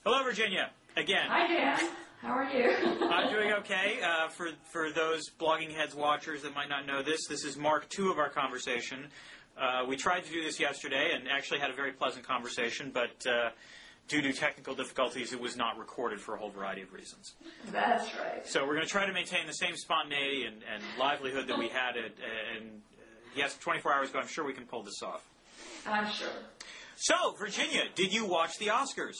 Hello, Virginia. Again. Hi, Dan. How are you? I'm doing okay. For those Blogging Heads watchers that might not know this is Mark 2 of our conversation. We tried to do this yesterday and actually had a very pleasant conversation, but due to technical difficulties, it was not recorded for a whole variety of reasons. That's right. So we're going to try to maintain the same spontaneity and livelihood that we had. And yes, 24 hours ago, I'm sure we can pull this off. I'm sure. So, Virginia, did you watch the Oscars?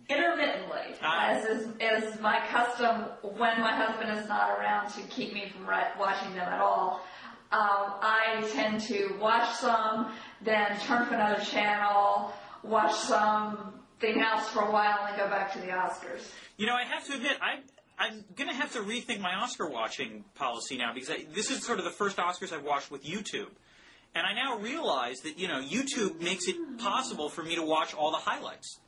Intermittently, as is my custom when my husband is not around to keep me from watching them at all. I tend to watch some, then turn to another channel, watch something else for a while, and go back to the Oscars. You know, I have to admit, I'm going to have to rethink my Oscar watching policy now, because this is sort of the first Oscars I've watched with YouTube. And I now realize that, you know, YouTube makes it possible for me to watch all the highlights.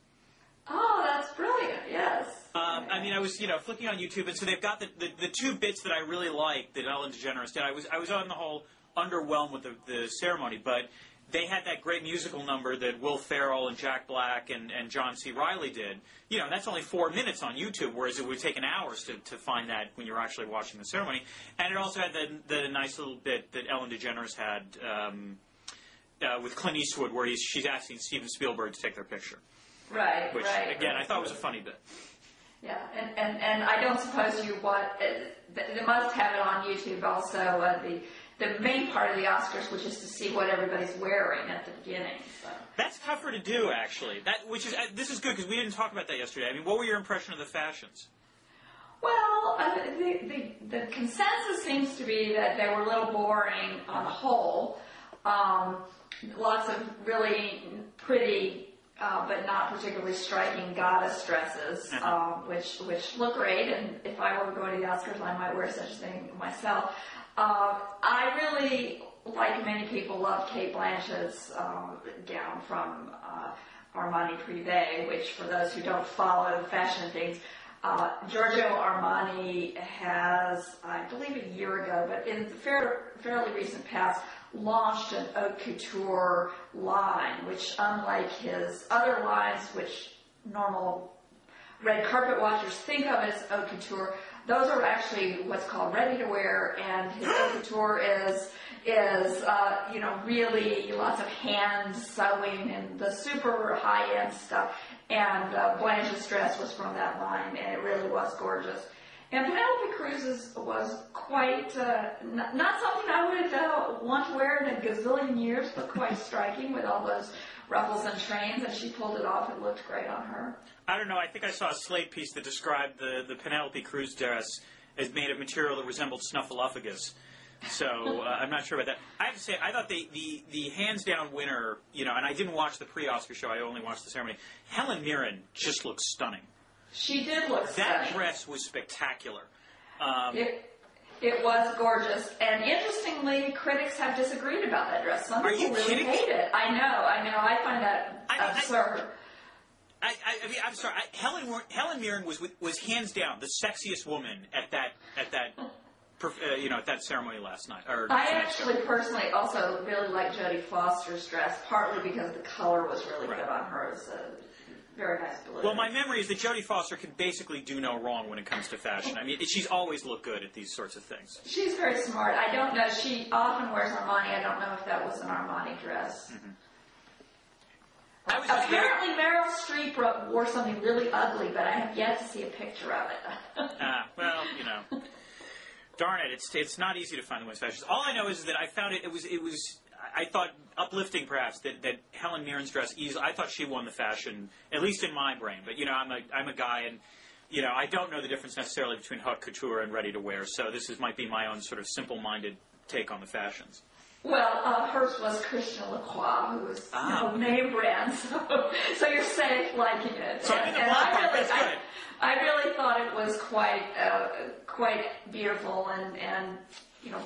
Oh, that's brilliant, yes. I mean, I was, flicking on YouTube, and so they've got the two bits that I really liked that Ellen DeGeneres did. I was on the whole underwhelmed with the ceremony, but they had that great musical number that Will Ferrell and Jack Black and John C. Reilly did. You know, that's only 4 minutes on YouTube, whereas it would take hours to find that when you're actually watching the ceremony. And it also had the nice little bit that Ellen DeGeneres had with Clint Eastwood, where she's asking Steven Spielberg to take their picture. Right, which, again, I thought was a funny bit. Yeah, and I don't suppose you they must have it on YouTube also, the main part of the Oscars, which is to see what everybody's wearing at the beginning. So. That's tougher to do, actually. This is good, because we didn't talk about that yesterday. I mean, what were your impression of the fashions? Well, the consensus seems to be that they were a little boring on the whole. Lots of really pretty but not particularly striking goddess dresses, which look great, and if I were going to the Oscars, I might wear such a thing myself. I really, like many people, love Cate Blanchett's gown from Armani Privé, which, for those who don't follow the fashion things, Giorgio Armani has, I believe a year ago, but in the fairly recent past, launched an haute couture line, which, unlike his other lines, which normal red carpet watchers think of as haute couture, those are actually what's called ready to wear, and his haute couture is really lots of hand sewing and the super high end stuff. And Blanchett's dress was from that line, and it really was gorgeous. And Penelope Cruz's was quite, not something I would want to wear in a gazillion years, but quite striking with all those ruffles and trains, and she pulled it off. It looked great on her. I don't know. I think I saw a Slate piece that described the Penelope Cruz dress as made of material that resembled snuffleupagus. So I'm not sure about that. I have to say, I thought the hands-down winner, and I didn't watch the pre-Oscar show. I only watched the ceremony. Helen Mirren just looks stunning. She did look stunning. That dress was spectacular. It was gorgeous. And interestingly, critics have disagreed about that dress. Some people really hate it. I know. I find that absurd. I mean, I'm sorry. Helen Mirren was hands down the sexiest woman at that ceremony last night. I actually personally also really like Jodie Foster's dress, partly because the color was really good on her. It was very nice blue. Well, my memory is that Jodie Foster can basically do no wrong when it comes to fashion. I mean, she's always looked good at these sorts of things. She's very smart. I don't know. She often wears Armani. I don't know if that was an Armani dress. Mm-hmm. Apparently, Meryl Streep wore something really ugly, but I have yet to see a picture of it. Well, darn it, it's not easy to find the women's fashions. All I know is that I found it was I thought uplifting perhaps that Helen Mirren's dress I thought she won the fashion, at least in my brain. But I'm a guy, and I don't know the difference necessarily between haute couture and ready to wear. So this might be my own sort of simple-minded take on the fashions. Well, hers was Christian Lacroix, who was name brand, so you're safe liking it. So I really thought it was quite beautiful and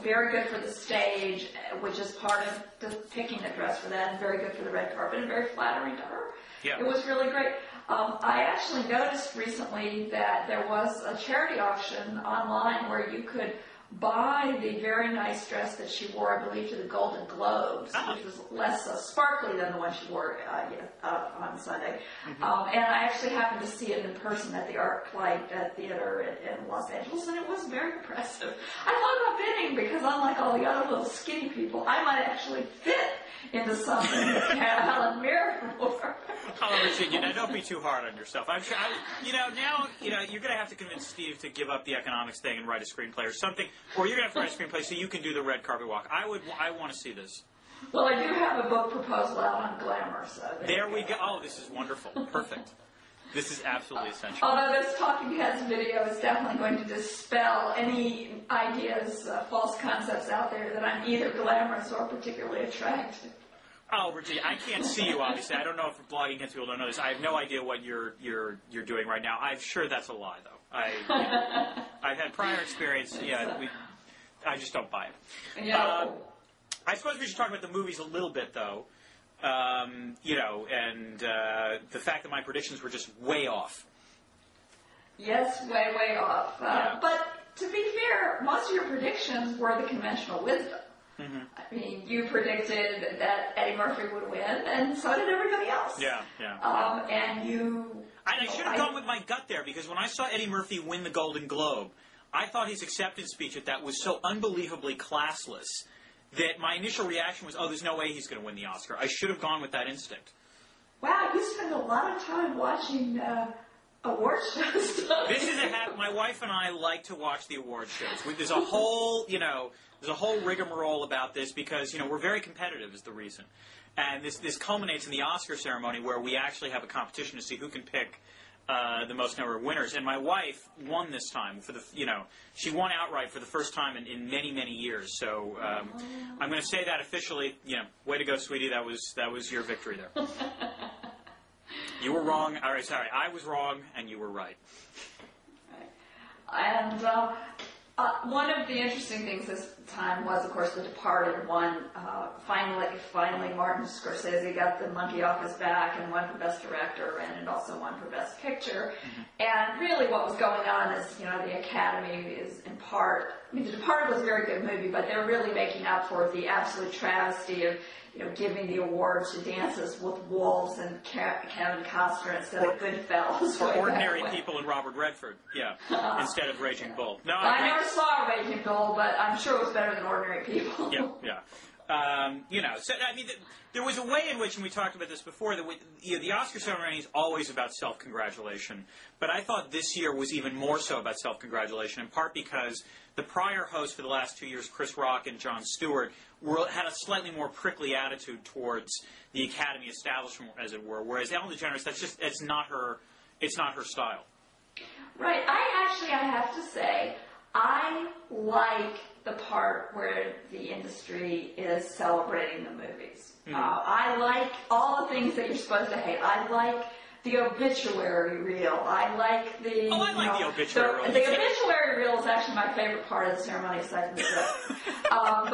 very good for the stage, which is part of picking the dress for that, and very good for the red carpet, and very flattering to her. Yeah. It was really great. I actually noticed recently that there was a charity auction online where you could buy the very nice dress that she wore, I believe, to the Golden Globes, which was less sparkly than the one she wore on Sunday. And I actually happened to see it in person at the ArcLight Theater in Los Angeles, and it was very impressive. I thought about bidding because, unlike all the other little skinny people, I might actually fit into something that Helen Mirren wore. Oh, Virginia, don't be too hard on yourself. I'm sure, now you're going to have to convince Steve to give up the economics thing and write a screenplay or something, or you're going to have to write a screenplay so you can do the red carpet walk. I want to see this. Well, I do have a book proposal out on glamour, so there we go. Oh, this is wonderful. Perfect. This is absolutely essential. Although this Talking Heads video is definitely going to dispel any ideas, false concepts out there that I'm either glamorous or particularly attractive. Oh, Virginia, I can't see you, obviously. I don't know if blogging against people don't know this. I have no idea what you're doing right now. I'm sure that's a lie, though. I've had prior experience. Yeah, I just don't buy it. Yeah. I suppose we should talk about the movies a little bit, though. And the fact that my predictions were just way off. Yes, way off. But to be fair, most of your predictions were the conventional wisdom. I mean, you predicted that Eddie Murphy would win, and so did everybody else. Yeah. And I should have gone with my gut there, because when I saw Eddie Murphy win the Golden Globe, I thought his acceptance speech at that was so unbelievably classless that my initial reaction was, oh, there's no way he's going to win the Oscar. I should have gone with that instinct. Wow, you spend a lot of time watching award shows. This is a habit. My wife and I like to watch the award shows. There's a whole, there's a whole rigmarole about this because, we're very competitive is the reason. And this culminates in the Oscar ceremony where we actually have a competition to see who can pick the most number of winners. And my wife won this time for she won outright for the first time in many, many years. So I'm going to say that officially. Way to go, sweetie. That was your victory there. You were wrong. All right, sorry. I was wrong, and you were right. And one of the interesting things this time was, of course, The Departed won. Finally, Martin Scorsese got the monkey off his back and won for Best Director, and it also won for Best Picture. And really what was going on is, the Academy is in part, The Departed was a very good movie, but they're really making up for the absolute travesty of, giving the award to Dances with Wolves and Kevin Costner instead of Goodfellas. For Ordinary People and Robert Redford, instead of Raging Bull. No, I never saw Raging Bull, but I'm sure it was better than Ordinary People. Yeah. So I mean, there was a way in which, and we talked about this before, that the Oscar ceremony is always about self-congratulation. But I thought this year was even more so about self-congratulation, in part because the prior hosts for the last 2 years, Chris Rock and Jon Stewart, had a slightly more prickly attitude towards the Academy establishment, as it were. Whereas Ellen DeGeneres, it's not her style. Right. I have to say, I like the part where the industry is celebrating the movies. I like all the things that you're supposed to hate. I like the obituary reel. I like the... Oh, I like the obituary reel. The obituary reel is actually my favorite part of the ceremony, aside from the dress. I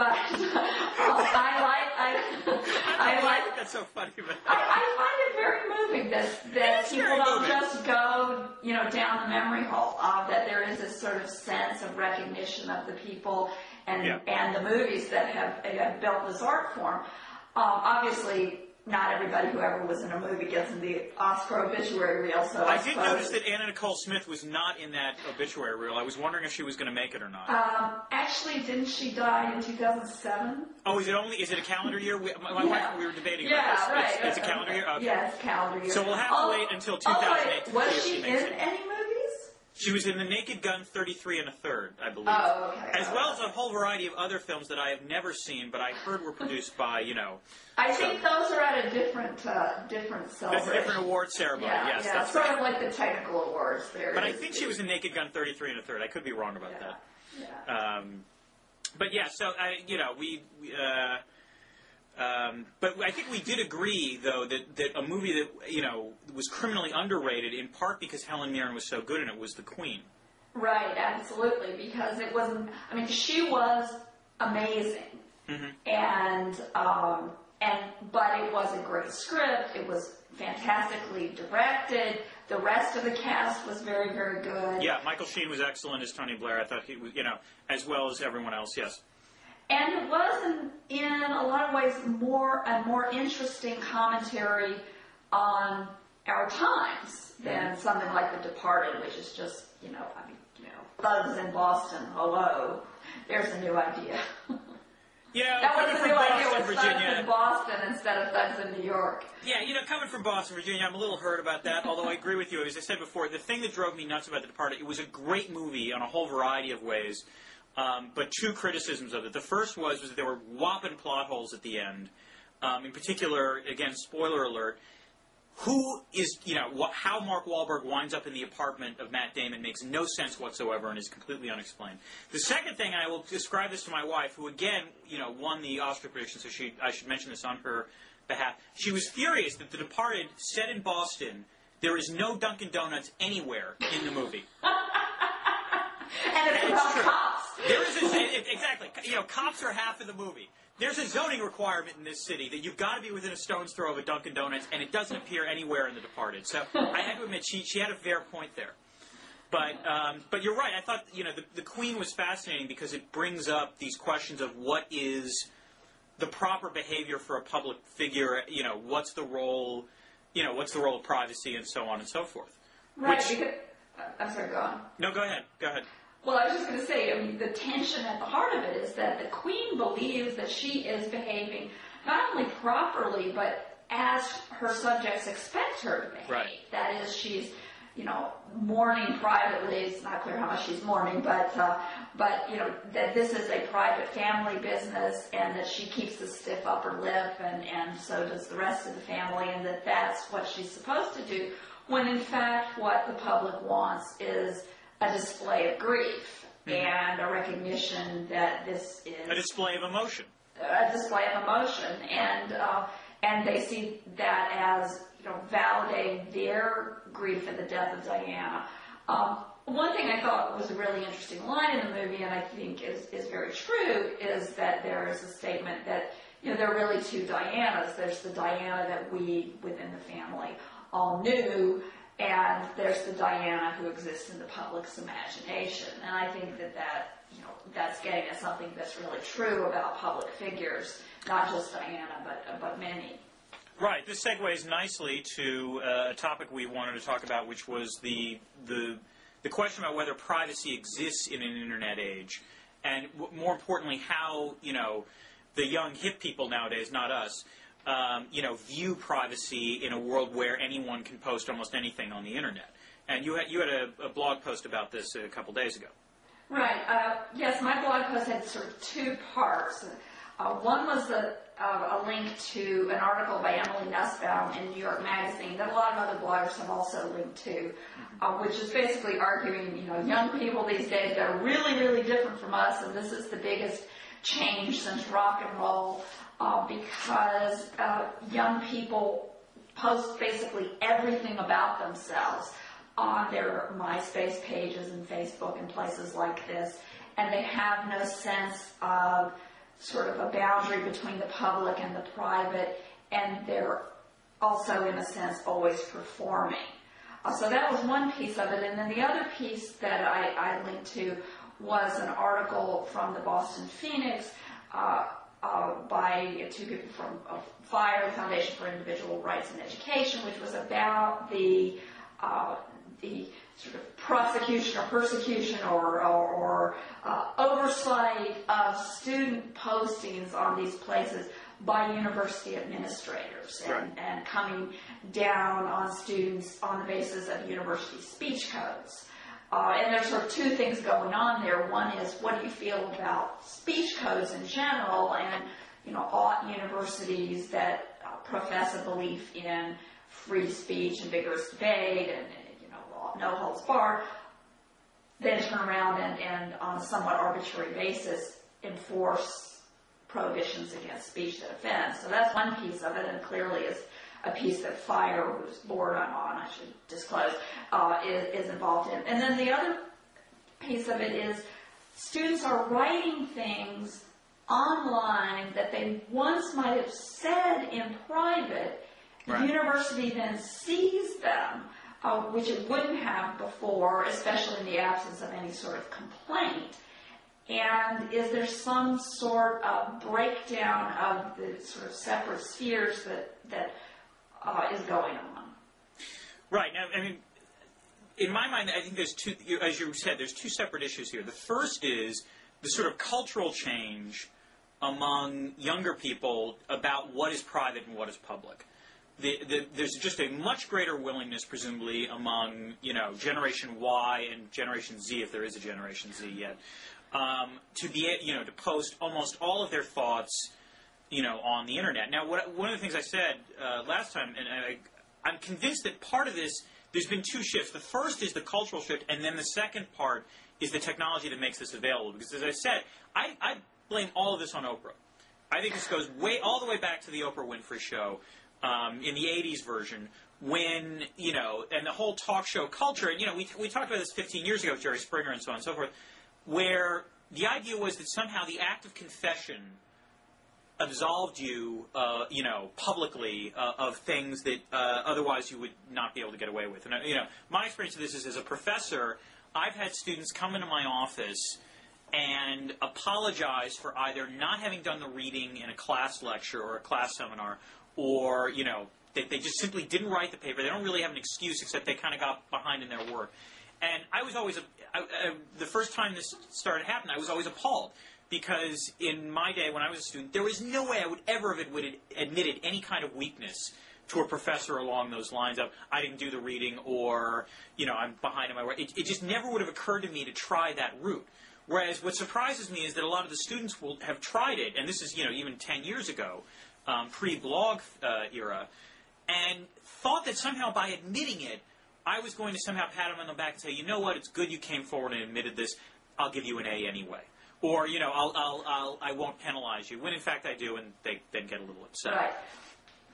like... That's so funny. But I find it very moving that people don't just go, down the memory hole. That there is this sort of sense of recognition of the people and the movies that have built this art form. Obviously, not everybody who ever was in a movie gets in the Oscar obituary reel. So I did notice that Anna Nicole Smith was not in that obituary reel. I was wondering if she was going to make it or not. Actually, didn't she die in 2007? Oh, is it a calendar year? My wife and we were debating about this. Right. It's a calendar year? Okay. Yeah, it's a calendar year. So we'll have to wait until 2008 to see was if she she makes in it. any movies? She was in The Naked Gun 33 1/3, I believe. Oh, okay. As well as a whole variety of other films that I have never seen, but I heard were produced by, I think those are at a different celebration. That's a different award ceremony, yes. That's sort right. of like the technical awards there. But I think she was in Naked Gun 33 1/3. I could be wrong about that. Yeah. But yeah, so, but I think we did agree, though, that a movie that, was criminally underrated, in part because Helen Mirren was so good in it, was The Queen. Right, absolutely, because it wasn't, she was amazing. But it was a great script, it was fantastically directed. The rest of the cast was very, very good. Yeah, Michael Sheen was excellent as Tony Blair. I thought he was, as well as everyone else, yes. And it was, in a lot of ways, a more interesting commentary on our times than something like The Departed, which is just, thugs in Boston, hello, there's a new idea. Yeah, that was the new idea, was Virginia. Thugs in Boston instead of Thugs in New York. Yeah, coming from Boston, Virginia, I'm a little hurt about that, although I agree with you. As I said before, the thing that drove me nuts about The Departed, it was a great movie on a whole variety of ways, but two criticisms of it. The first was that there were whopping plot holes at the end. In particular, again, spoiler alert, how Mark Wahlberg winds up in the apartment of Matt Damon makes no sense whatsoever and is completely unexplained. The second thing, and I will describe this to my wife, who again, won the Oscar prediction, so I should mention this on her behalf. She was furious that The Departed, set in Boston, there is no Dunkin' Donuts anywhere in the movie. And it's about cops. There is exactly. Cops are half of the movie. There's a zoning requirement in this city that you've got to be within a stone's throw of a Dunkin' Donuts, and it doesn't appear anywhere in The Departed. So I had to admit, she had a fair point there. But you're right. I thought the Queen was fascinating because it brings up these questions of what is the proper behavior for a public figure. What's the role? What's the role of privacy and so on and so forth. Right. Because, I'm sorry. Go on. No, go ahead. Go ahead. Well, I was just going to say, the tension at the heart of it is that the Queen believes that she is behaving not only properly, but as her subjects expect her to behave. Right. That is, she's, mourning privately. It's not clear how much she's mourning, but that this is a private family business, and that she keeps a stiff upper lip, and so does the rest of the family, and that that's what she's supposed to do. When in fact, what the public wants is a display of grief and a recognition that this is a display of emotion. A display of emotion, and they see that as validating their grief at the death of Diana. One thing I thought was a really interesting line in the movie, and I think is very true, is that there is a statement that there are really two Dianas. There's the Diana that we within the family all knew, and there's the Diana who exists in the public's imagination. And I think that's getting at something that's really true about public figures, not just Diana, but many. Right. This segues nicely to a topic we wanted to talk about, which was the question about whether privacy exists in an internet age, and more importantly, how the young hip people nowadays, not us, view privacy in a world where anyone can post almost anything on the internet. And you had a blog post about this a couple days ago. Right. Yes, my blog post had sort of two parts. One was a link to an article by Emily Nussbaum in New York Magazine that a lot of other bloggers have also linked to, which is basically arguing, young people these days that are really, really different from us, and this is the biggest change since rock and roll. Because young people post basically everything about themselves on their MySpace pages and Facebook and places like this, and they have no sense of sort of a boundary between the public and the private, and they're also, in a sense, always performing. So that was one piece of it, and then the other piece that I linked to was an article from the Boston Phoenix by two people from FIRE, the Foundation for Individual Rights and Education, which was about the sort of prosecution or persecution or oversight of student postings on these places by university administrators and coming down on students on the basis of university speech codes. And there's sort of two things going on there. One is, what do you feel about speech codes in general, and ought universities that profess a belief in free speech and vigorous debate and no holds barred, then turn around and on a somewhat arbitrary basis enforce prohibitions against speech that offends. So that's one piece of it, and clearly is a piece that FIRE, whose board I'm on, I should disclose, is involved in. And then the other piece of it is students are writing things online that they once might have said in private, The university then sees them, which it wouldn't have before, especially in the absence of any sort of complaint. And is there some sort of breakdown of the sort of separate spheres that is going on? Right. Now, I mean, in my mind, I think there's two, as you said, there's two separate issues here. The first is the sort of cultural change among younger people about what is private and what is public. There's just a much greater willingness, presumably, among, Generation Y and Generation Z, if there is a Generation Z yet, to be, to post almost all of their thoughts, on the internet. Now, one of the things I said last time, and I'm convinced that part of this, there's been two shifts. The first is the cultural shift, and then the second part is the technology that makes this available. Because, as I said, I blame all of this on Oprah. I think this goes all the way back to the Oprah Winfrey Show in the 80s version, when, and the whole talk show culture, and, we talked about this 15 years ago with Jerry Springer and so on and so forth, where the idea was that somehow the act of confession absolved you, publicly of things that otherwise you would not be able to get away with. And, my experience of this is, as a professor, I've had students come into my office and apologize for either not having done the reading in a class lecture or a class seminar, or, they just simply didn't write the paper. They don't really have an excuse except they kind of got behind in their work. And I was always, the first time this started happening, I was always appalled. Because in my day, when I was a student, there was no way I would ever have admitted any kind of weakness to a professor along those lines of, I didn't do the reading, or, I'm behind in my work. It just never would have occurred to me to try that route. Whereas what surprises me is that a lot of the students will have tried it, and this is, even 10 years ago, pre-blog era, and thought that somehow by admitting it, I was going to somehow pat them on the back and say, you know what, it's good you came forward and admitted this, I'll give you an A anyway. Or, I won't penalize you, when in fact I do, and they then get a little upset. Right.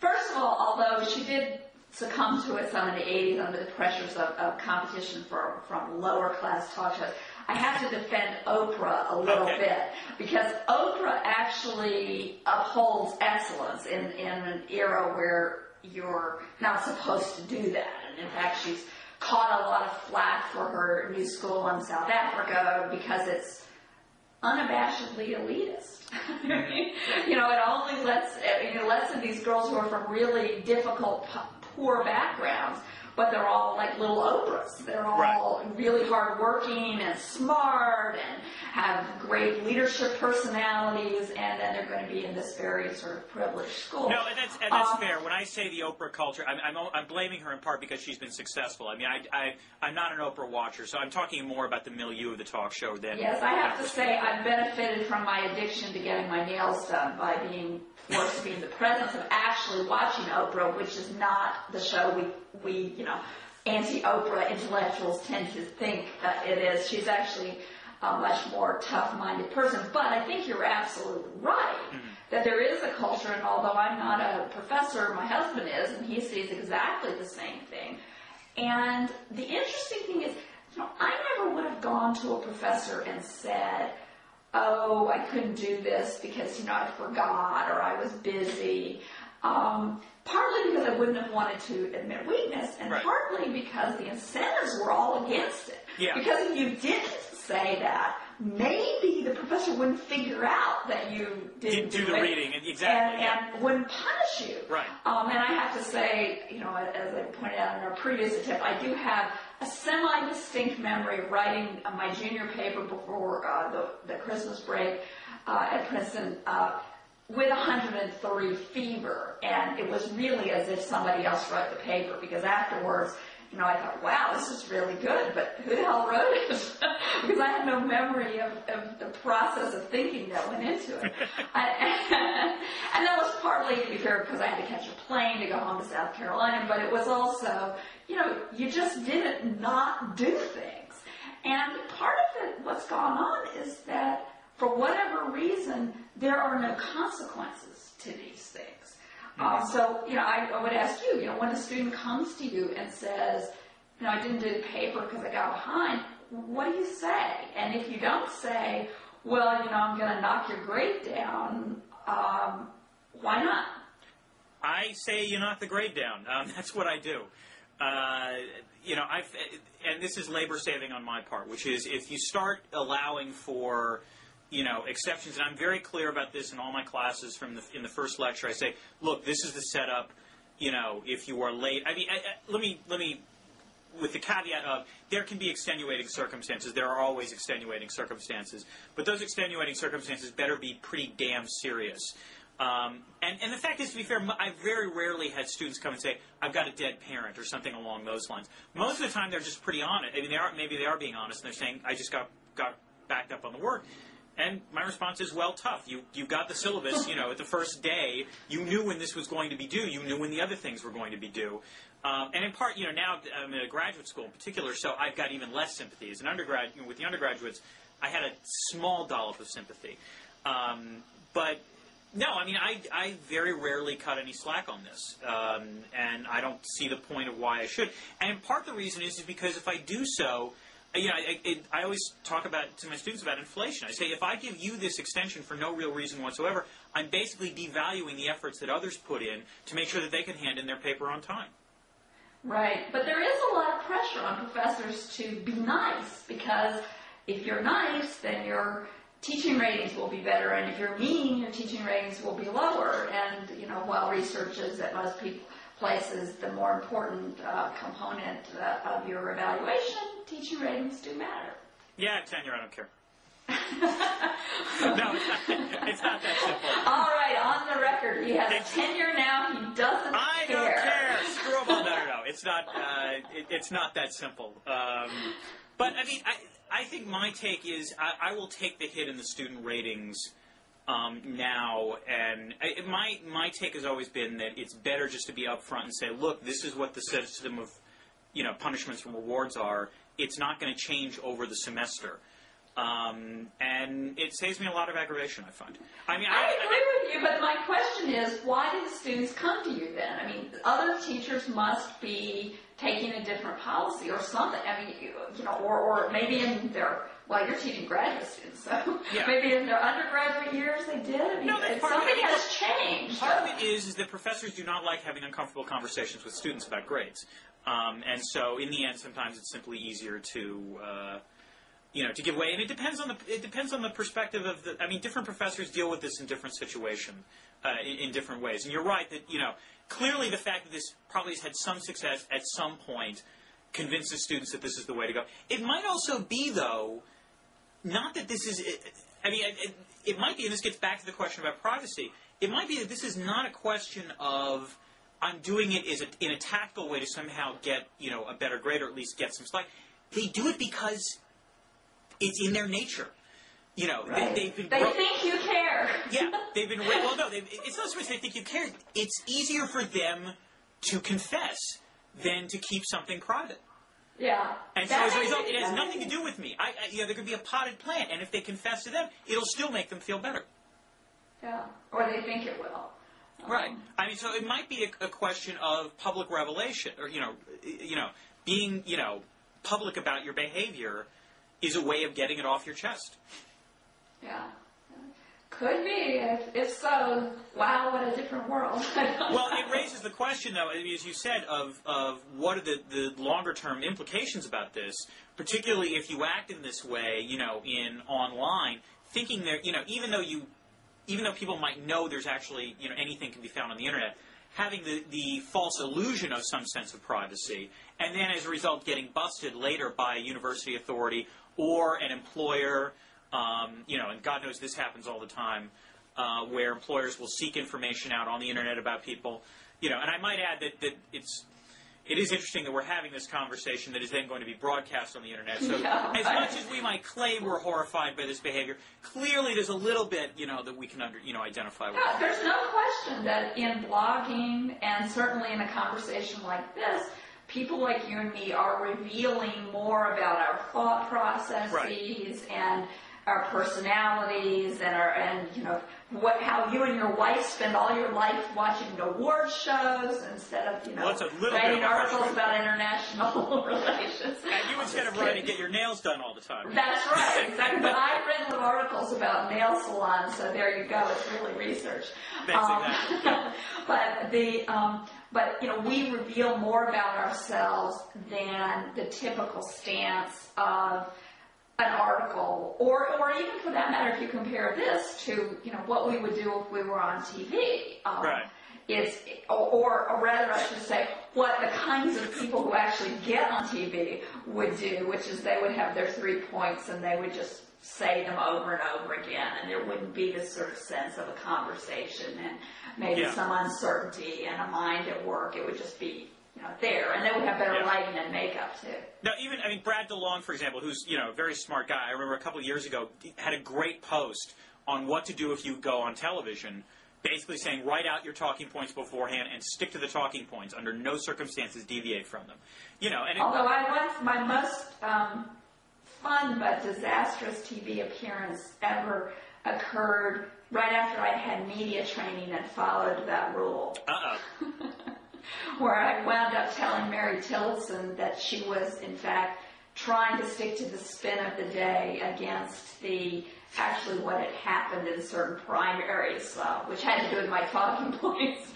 First of all, although she did succumb to it some in the 80s under the pressures of competition from lower class talk shows, I have to defend Oprah a little bit, because Oprah actually upholds excellence in an era where you're not supposed to do that. And in fact, she's caught a lot of flack for her new school in South Africa because it's unabashedly elitist. It only lets in these girls who are from really difficult, poor backgrounds, but they're all like little Oprahs. They're all really hardworking and smart and have great leadership personalities, and then they're going to be in this very sort of privileged school. No, and that's fair. When I say the Oprah culture, I'm blaming her in part because she's been successful. I mean, I'm not an Oprah watcher, so I'm talking more about the milieu of the talk show than... Yes, I have to say I've benefited from my addiction to getting my nails done by being forced to be in the presence of actually watching Oprah, which is not the show we anti-Oprah intellectuals tend to think it is. She's actually a much more tough-minded person. But I think you're absolutely right that there is a culture, and although I'm not a professor, my husband is, and he sees exactly the same thing. And the interesting thing is, I never would have gone to a professor and said, oh, I couldn't do this because, I forgot or I was busy. Partly because I wouldn't have wanted to admit weakness, and partly because the incentives were all against it. Yeah. Because if you didn't say that, maybe the professor wouldn't figure out that you didn't do the reading. Exactly. And wouldn't punish you. Right. And I have to say, as I pointed out in our previous attempt, I do have a semi-distinct memory of writing my junior paper before the Christmas break at Princeton with 103 fever, and it was really as if somebody else wrote the paper, because afterwards, I thought, wow, this is really good, but who the hell wrote it? Because I had no memory of the process of thinking that went into it. And that was partly, to be fair, because I had to catch a plane to go home to South Carolina, but it was also, you just didn't not do things. And part of it, what's gone on is that, for whatever reason, there are no consequences to these things. So, I would ask you, when a student comes to you and says, I didn't do the paper because I got behind, what do you say? And if you don't say, well, I'm going to knock your grade down, why not? I say you knock the grade down. That's what I do. And this is labor saving on my part, which is if you start allowing for, exceptions, and I'm very clear about this in all my classes in the first lecture. I say, look, this is the setup. If you are late, let me. With the caveat of there can be extenuating circumstances. There are always extenuating circumstances. But those extenuating circumstances better be pretty damn serious. And the fact is, to be fair, I very rarely had students come and say, I've got a dead parent or something along those lines. Most of the time, they're just pretty honest. Maybe they are being honest, and they're saying, I just got backed up on the work. And my response is, well, tough. You got the syllabus, at the first day. You knew when this was going to be due. You knew when the other things were going to be due. And in part, now I'm in a graduate school in particular, so I've got even less sympathy. As an undergrad, with the undergraduates, I had a small dollop of sympathy. But no, I very rarely cut any slack on this, and I don't see the point of why I should. And in part, the reason is because if I do so, I always talk to my students about inflation. I say, if I give you this extension for no real reason whatsoever, I'm basically devaluing the efforts that others put in to make sure that they can hand in their paper on time. Right, but there is a lot of pressure on professors to be nice, because if you're nice, then your teaching ratings will be better, and if you're mean, your teaching ratings will be lower. And, while research is at most places the more important component of your evaluation, teaching ratings do matter. Yeah, tenure, I don't care. No, it's not that simple. All right, on the record, he has tenure now. He doesn't care. I don't care. Screw him all. No. It's not. It's not that simple. But I think my take is I will take the hit in the student ratings now, and my take has always been that it's better just to be upfront and say, look, this is what the system of punishments and rewards are. It's not going to change over the semester. And it saves me a lot of aggravation, I find. I agree with you, but my question is, why do the students come to you then? Other teachers must be taking a different policy or something. Or maybe in their, you're teaching graduate students, so yeah. Maybe in their undergraduate years they did. Something has changed. Part of it is that professors do not like having uncomfortable conversations with students about grades. And so in the end, sometimes it's simply easier to give way, and it depends on the perspective of different professors deal with this in different situations, in different ways. And you're right that clearly the fact that this probably has had some success at some point convinces students that this is the way to go. It might also be, though, not that this is. It might be, and this gets back to the question about privacy. It might be that this is not a question of I'm doing it in a tactical way to somehow get a better grade or at least get some slack. They do it because it's in their nature. Right. They think you care. Yeah, they've been. Well, no, it's not so much they think you care. It's easier for them to confess than to keep something private. Yeah. And so as a result, it has nothing to do with me. There could be a potted plant, and if they confess to them, it'll still make them feel better. Yeah, or they think it will. Right. So it might be a question of public revelation, or being public about your behavior is a way of getting it off your chest. Yeah. Could be. If so, wow, what a different world. Well, it raises the question, though, as you said, of what are the longer-term implications about this, particularly if you act in this way, in online, thinking that, even though people might know there's actually, anything can be found on the Internet, having the false illusion of some sense of privacy, and then as a result getting busted later by a university authority or an employer, and God knows this happens all the time, where employers will seek information out on the Internet about people, and I might add that it is interesting that we're having this conversation that is then going to be broadcast on the Internet. So as much as we might claim we're horrified by this behavior, clearly there's a little bit, that we can identify with. Yeah, there's no question that in blogging and certainly in a conversation like this, people like you and me are revealing more about our thought processes and our personalities and you know how you and your wife spend all your life watching award shows instead of writing articles about international relations. And you instead of writing, get your nails done all the time. That's right, exactly. But I've written some articles about nail salons, so there you go. It's really research. But we reveal more about ourselves than the typical stance of an article, or even for that matter, if you compare this to what we would do if we were on TV. Right. Or rather, I should say, what the kinds of people who actually get on TV would do, which is they would have their 3 points and they would just say them over and over again, and there wouldn't be this sort of sense of a conversation and maybe some uncertainty and a mind at work. It would just be there, and they would have better lighting and makeup too. Now, Brad DeLong, for example, who's a very smart guy. I remember a couple of years ago had a great post on what to do if you go on television, basically saying write out your talking points beforehand and stick to the talking points. Under no circumstances deviate from them. Although my most fun but disastrous TV appearance ever occurred right after I had media training and followed that rule. Where I wound up telling Mary Tillotson that she was, in fact, trying to stick to the spin of the day against actually what had happened in certain primaries, which had to do with my talking points.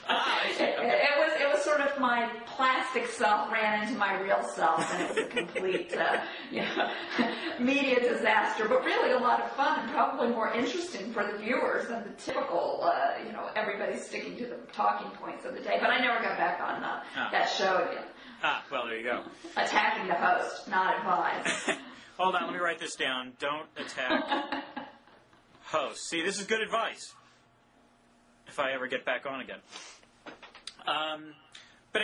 It was sort of my plastic self ran into my real self, and it was a complete media disaster, but really a lot of fun and probably more interesting for the viewers than the typical, everybody sticking to the talking points of the day. But I never got back on that show again. Well, there you go. Attacking the host, not advised. Hold on, let me write this down. Don't attack host. See, this is good advice if I ever get back on again. But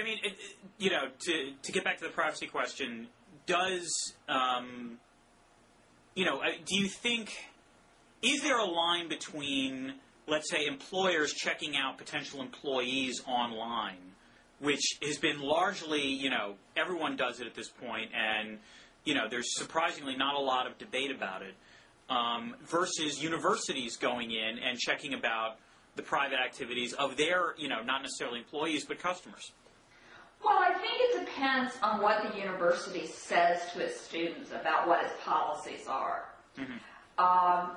to get back to the privacy question, do you think, is there a line between, let's say, employers checking out potential employees online, which has been largely, everyone does it at this point, and there's surprisingly not a lot of debate about it, versus universities going in and checking about the private activities of their, not necessarily employees, but customers? Well, I think it depends on what the university says to its students about what its policies are. Mm-hmm.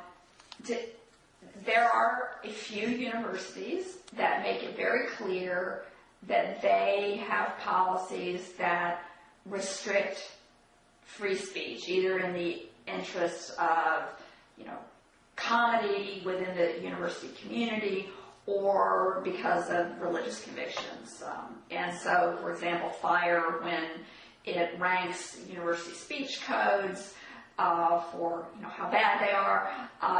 There are a few universities that make it very clear that they have policies that restrict free speech, either in the interests of, comedy within the university community or because of religious convictions. And so, for example, FIRE, when it ranks university speech codes for, how bad they are,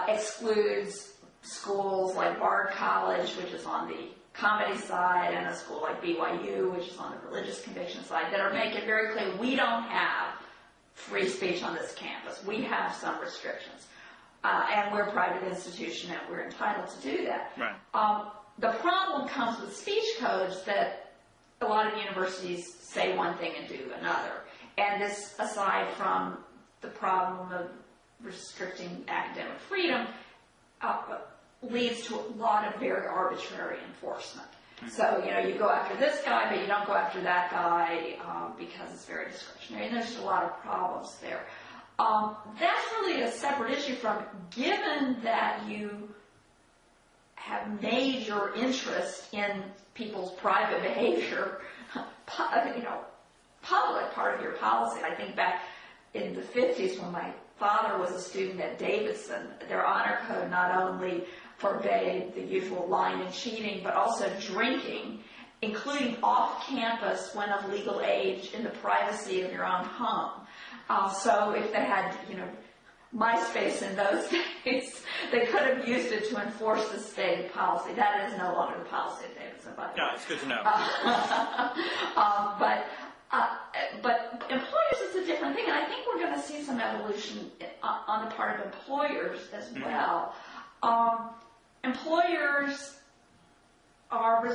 excludes schools like Bard College, which is on the comedy side, and a school like BYU, which is on the religious conviction side, that are making it very clear we don't have free speech on this campus. We have some restrictions. And we're a private institution and we're entitled to do that. Right. The problem comes with speech codes that a lot of universities say one thing and do another. And this, aside from the problem of restricting academic freedom, leads to a lot of very arbitrary enforcement. Mm-hmm. So, you go after this guy, but you don't go after that guy because it's very discretionary. And there's just a lot of problems there. That's really a separate issue from, given that you have made your interest in people's private behavior, public part of your policy. I think back in the 50s when my father was a student at Davidson, their honor code not only forbade the usual lying and cheating, but also drinking, including off campus when of legal age in the privacy of your own home. So if they had, MySpace in those days, they could have used it to enforce the stated policy. That is no longer the policy of Davidson, by the way. No, it's good to know. But employers is a different thing, and I think we're going to see some evolution on the part of employers as well. Employers are,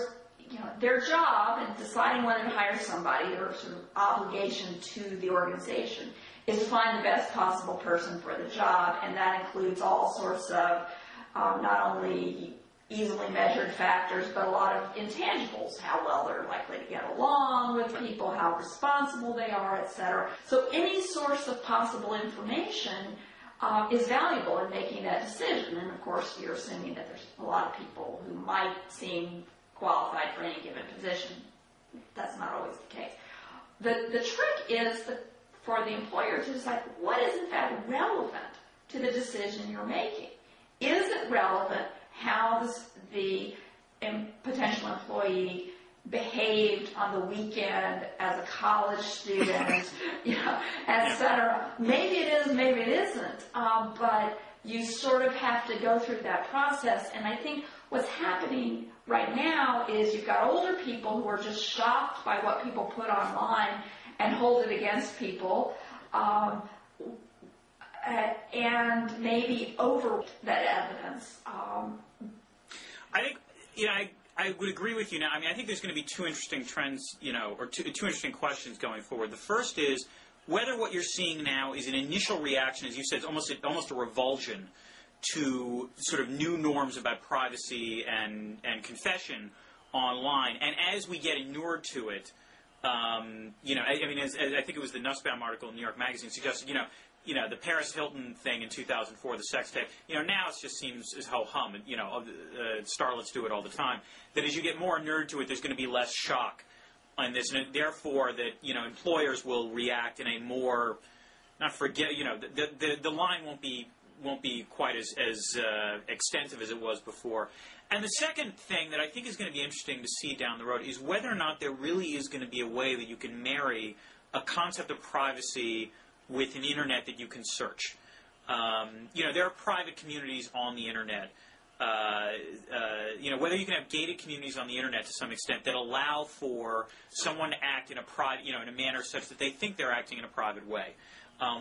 their job in deciding whether to hire somebody, their sort of obligation to the organization, is to find the best possible person for the job, and that includes all sorts of not only easily measured factors, but a lot of intangibles, how well they're likely to get along with people, how responsible they are, etc. So any source of possible information is valuable in making that decision. And of course, you're assuming that there's a lot of people who might seem qualified for any given position. That's not always the case. The trick is for the employer to decide what is in fact relevant to the decision you're making. Is it relevant how the potential employee behaved on the weekend as a college student, etc. Maybe it is, maybe it isn't, but you sort of have to go through that process. And I think what's happening right now is you've got older people who are just shocked by what people put online and hold it against people, and maybe over that evidence. I think, I would agree with you now. I mean, I think there's going to be two interesting trends, or two interesting questions going forward. The first is whether what you're seeing now is an initial reaction, as you said, almost a revulsion to sort of new norms about privacy and confession online. And as we get inured to it, I think it was the Nussbaum article in New York Magazine suggested, the Paris Hilton thing in 2004, the sex tape, now it just seems as ho-hum, and, starlets do it all the time, that as you get more inured to it, there's going to be less shock on this, and therefore that, employers will react in a more, the line won't be quite as extensive as it was before. And the second thing that I think is going to be interesting to see down the road is whether or not there really is going to be a way that you can marry a concept of privacy with an internet that you can search. There are private communities on the internet. Whether you can have gated communities on the internet to some extent that allow for someone to act in a private, in a manner such that they think they're acting in a private way.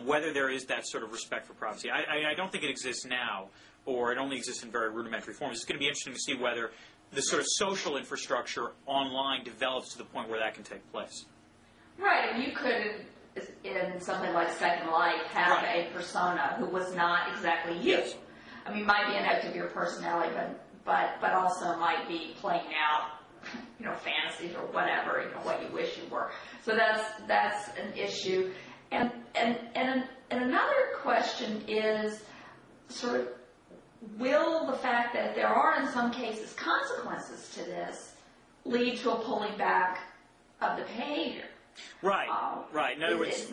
Whether there is that sort of respect for privacy. I don't think it exists now, or it only exists in very rudimentary forms. It's going to be interesting to see whether the sort of social infrastructure online develops to the point where that can take place. Right, and you could, in something like Second Life, have a persona who was not exactly you. Yes. I mean, might be an act of your personality, but also might be playing out, fantasies or whatever, what you wish you were. So that's an issue. And another question is sort of, will the fact that there are in some cases consequences to this lead to a pulling back of the behavior? Right. In other words,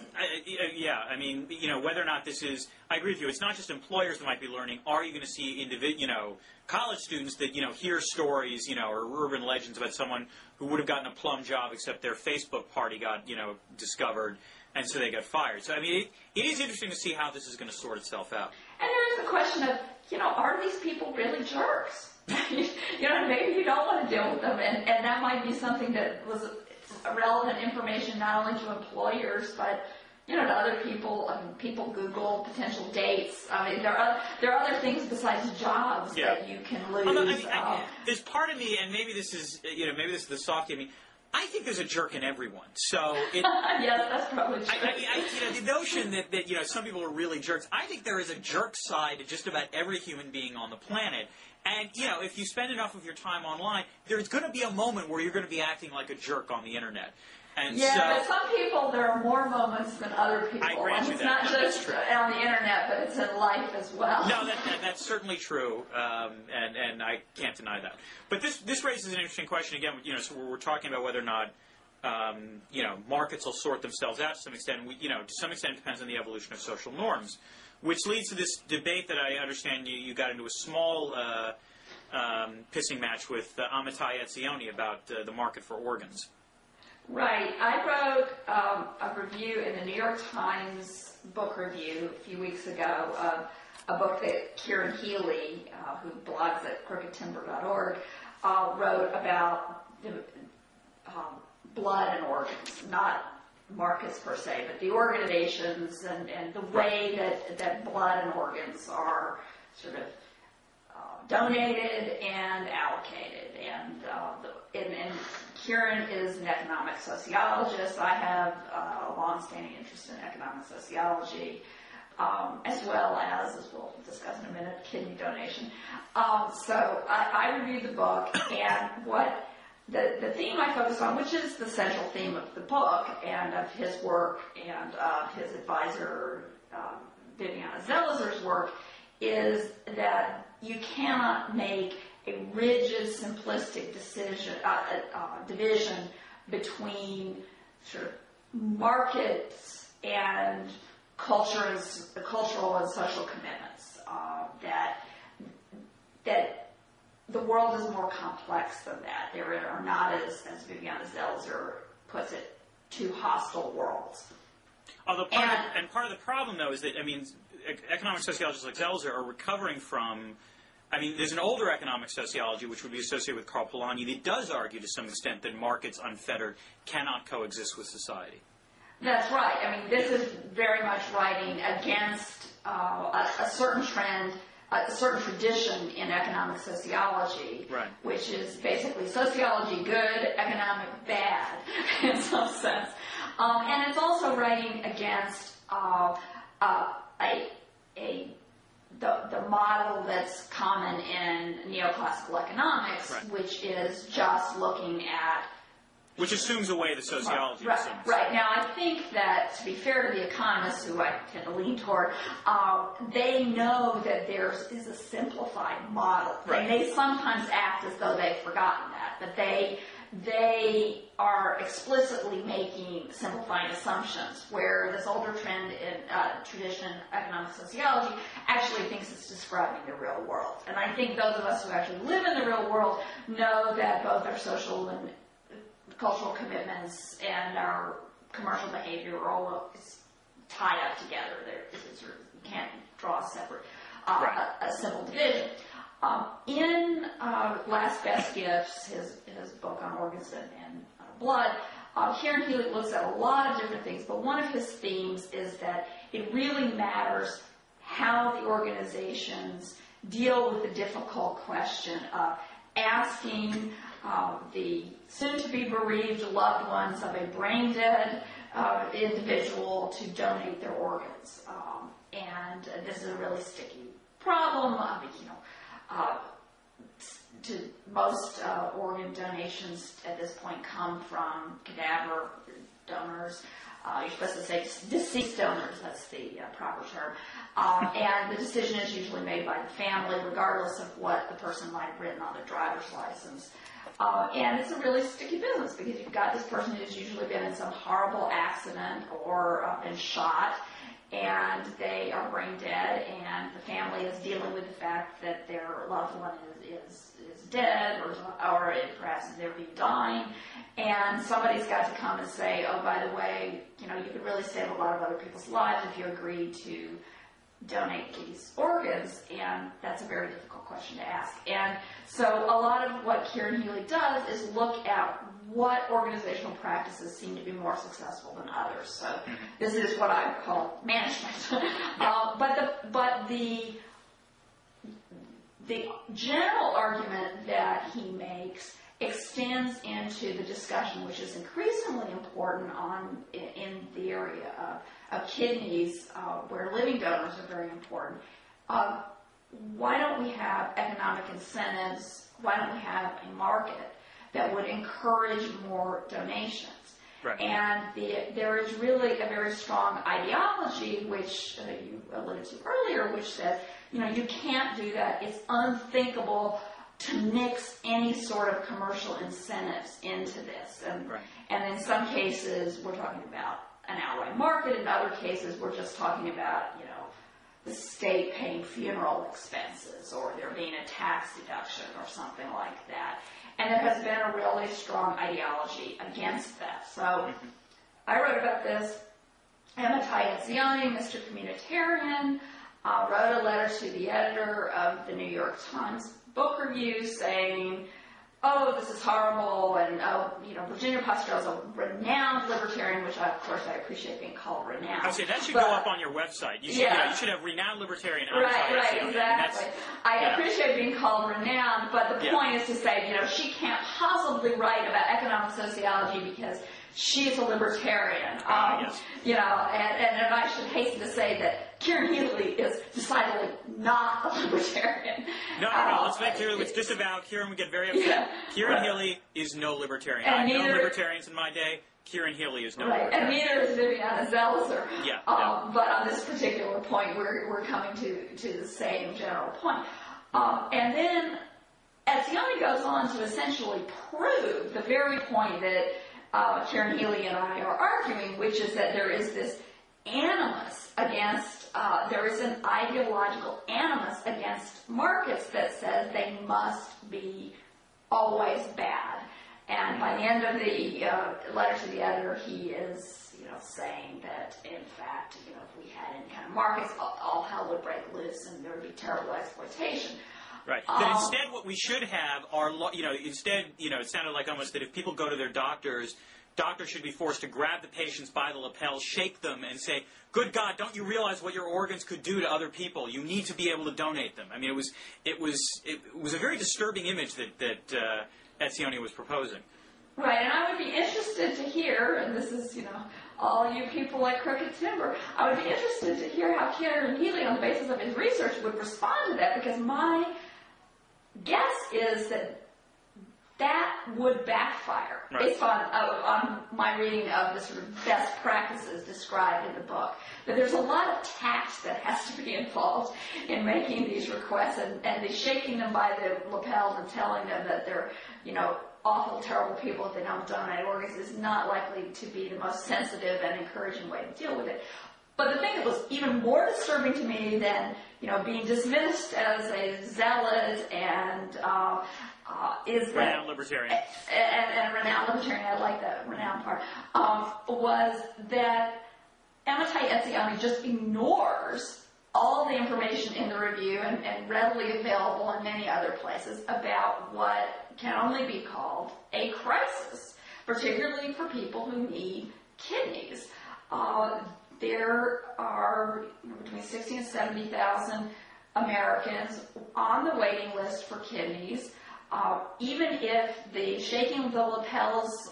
whether or not this is, I agree with you, it's not just employers that might be learning. Are you going to see college students that, hear stories, or urban legends about someone who would have gotten a plum job except their Facebook party got, discovered, and so they got fired. So, I mean, it is interesting to see how this is going to sort itself out. And there is the question of, are these people really jerks? Maybe you don't want to deal with them, and that might be something that was relevant information not only to employers, but to other people. I mean, people Google potential dates. I mean, there are other things besides jobs that you can lose. There's part of me, and maybe this is the softy in me. I think there's a jerk in everyone. So yes, that's probably true. The notion that some people are really jerks. I think there is a jerk side to just about every human being on the planet. And, if you spend enough of your time online, there's going to be a moment where you're going to be acting like a jerk on the internet. And but some people, there are more moments than other people. I grant you it's that. Not just on the internet, but it's in life as well. No, that's certainly true, and I can't deny that. But this raises an interesting question again. So we're talking about whether or not markets will sort themselves out to some extent. To some extent, it depends on the evolution of social norms. Which leads to this debate that I understand you got into a small pissing match with Amitai Etzioni about the market for organs. Right. I wrote a review in the New York Times book review a few weeks ago of a book that Kieran Healy, who blogs at crookedtimber.org, wrote about the blood and organs, not markets per se, but the organizations and the way that blood and organs are sort of donated and allocated. And Kieran is an economic sociologist. I have a long-standing interest in economic sociology, as well as we'll discuss in a minute, kidney donation. So I reviewed the book, and what the theme I focused on, which is the central theme of the book and of his work and of his advisor Viviana Zelizer's work, is that you cannot make a rigid, simplistic division between sort of markets and cultural and social commitments. That the world is more complex than that. There are not, as Viviana Zelizer puts it, two hostile worlds. Although part of the problem, though, is that, I mean, economic sociologists like Zelizer are recovering from, I mean, there's an older economic sociology, which would be associated with Karl Polanyi, that does argue to some extent that markets unfettered cannot coexist with society. That's right. I mean, this is very much writing against a certain trend, a certain tradition in economic sociology, right, which is basically sociology good, economic bad, in some sense. And it's also writing against the model that's common in neoclassical economics, right, which is just looking at... Which assumes away the sociology. Right. Now, I think that, to be fair to the economists, who I tend to lean toward, they know that there is a simplified model. Right. And they sometimes act as though they've forgotten that. But they are explicitly making simplifying assumptions, where this older trend in tradition in economic sociology actually thinks it's describing the real world. And I think those of us who actually live in the real world know that both our social and cultural commitments and our commercial behavior are all tied up together. You can't draw a separate, a simple division. In Last Best Gifts, his book on organs and blood, Kieran Healy looks at a lot of different things, but one of his themes is that it really matters how the organizations deal with the difficult question of asking the soon-to-be bereaved loved ones of a brain-dead individual to donate their organs. And this is a really sticky problem. To most organ donations at this point come from cadaver donors. You're supposed to say deceased donors, that's the proper term. And the decision is usually made by the family, regardless of what the person might have written on their driver's license. And it's a really sticky business, because you've got this person who's usually been in some horrible accident or been shot, and they are brain dead, and the family is dealing with the fact that their loved one is dead, or perhaps they're dying, and somebody's got to come and say, oh, by the way, you could really save a lot of other people's lives if you agree to donate these organs, and that's a very difficult question to ask. And so a lot of what Kieran Healy does is look at what organizational practices seem to be more successful than others. So this is what I call management. But the general argument that he makes extends into the discussion, which is increasingly important in the area of kidneys, where living donors are very important. Why don't we have economic incentives? Why don't we have a market that would encourage more donations? Right. And there is really a very strong ideology, which you alluded to earlier, which says, you can't do that. It's unthinkable to mix any sort of commercial incentives into this. And in some cases, we're talking about an outright market. In other cases, we're just talking about, the state paying funeral expenses, or there being a tax deduction or something like that. And there has been a really strong ideology against that. So I wrote about this. Emma Tayetziani, Mr. Communitarian, wrote a letter to the editor of the New York Times Book Review saying, oh, this is horrible, and oh, Virginia Postrel is a renowned libertarian, which of course I appreciate being called renowned. I would say that should go up on your website. You should, you should have renowned libertarian. Right, exactly. I appreciate being called renowned, but the point is to say, she can't possibly write about economic sociology because she's a libertarian. Yes. And I should hasten to say that Kieran Healy is decidedly not a libertarian. No, let's make clear it's disavowed. Kieran would get very upset. Yeah, Kieran Healy is no libertarian. I've known libertarians in my day. Kieran Healy is no libertarian. And neither is Viviana Zelizer. Yeah. But on this particular point, we're coming to the same general point. And then Etzioni goes on to essentially prove the very point that Kieran Healy and I are arguing, which is that there is this animus against, there is an ideological animus against markets that says they must be always bad. And by the end of the letter to the editor, he is, saying that, in fact, if we had any kind of markets, all hell would break loose and there would be terrible exploitation. Right. That instead what we should have are, it sounded like almost that if people go to their doctors should be forced to grab the patients by the lapels, shake them, and say, good God, don't you realize what your organs could do to other people? You need to be able to donate them. I mean, it was a very disturbing image that Etzioni was proposing. Right, and I would be interested to hear, and this is, all you people like Crooked Timber, I would be interested to hear how Kieran Healy, on the basis of his research, would respond to that, because my guess is that would backfire, based on my reading of the sort of best practices described in the book. But there's a lot of tact that has to be involved in making these requests, and the shaking them by the lapels and telling them that they're, awful, terrible people if they don't donate organs is not likely to be the most sensitive and encouraging way to deal with it. But the thing that was even more disturbing to me than, being dismissed as a zealot and is that renowned libertarian and renowned libertarian, I like that renowned part, was that Amitai Etzioni just ignores all the information in the review and readily available in many other places about what can only be called a crisis, particularly for people who need kidneys. There are between 60 and 70,000 Americans on the waiting list for kidneys. Even if the shaking of the lapels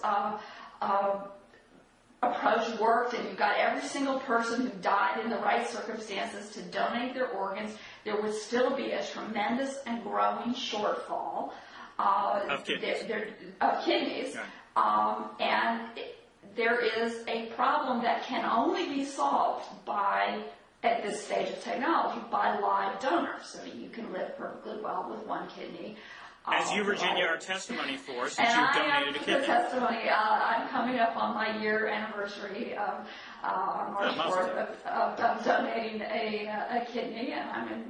approach worked and you got every single person who died in the right circumstances to donate their organs, there would still be a tremendous and growing shortfall of kidneys. And there is a problem that can only be solved by, at this stage of technology, by live donors. I mean, you can live perfectly well with one kidney. As you, Virginia, are testimony for, since you donated a kidney. The testimony. I'm coming up on my year anniversary on March 4th of donating a kidney, and I'm in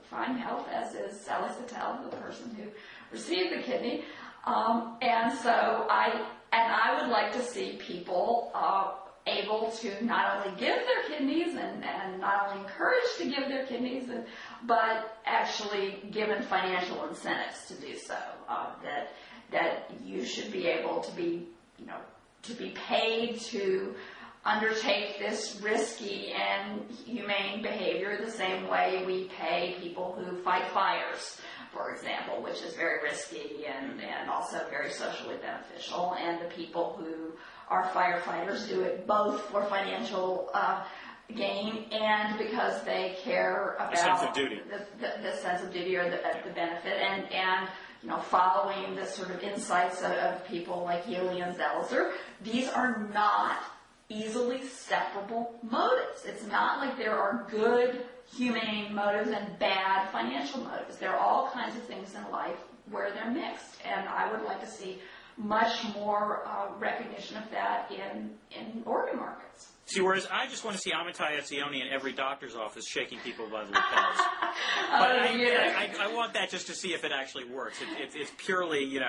fine health, as is Sally Sattel, the person who received the kidney. And so I would like to see people able to not only give their kidneys and not only encouraged to give their kidneys, but actually given financial incentives to do so. That you should be able to be, to be paid to undertake this risky and humane behavior the same way we pay people who fight fires, for example, which is very risky and also very socially beneficial. And the people who are firefighters do it both for financial gain and because they care about the sense of duty, the sense of duty or the benefit, and following the sort of insights of people like Healy and Zelizer. These are not easily separable motives. It's not like there are good humane motives and bad financial motives. There are all kinds of things in life where they're mixed, and I would like to see much more recognition of that in organ markets. See, whereas I just want to see Amitai Etzioni in every doctor's office shaking people by the lapels. But I want that just to see if it actually works. It's purely,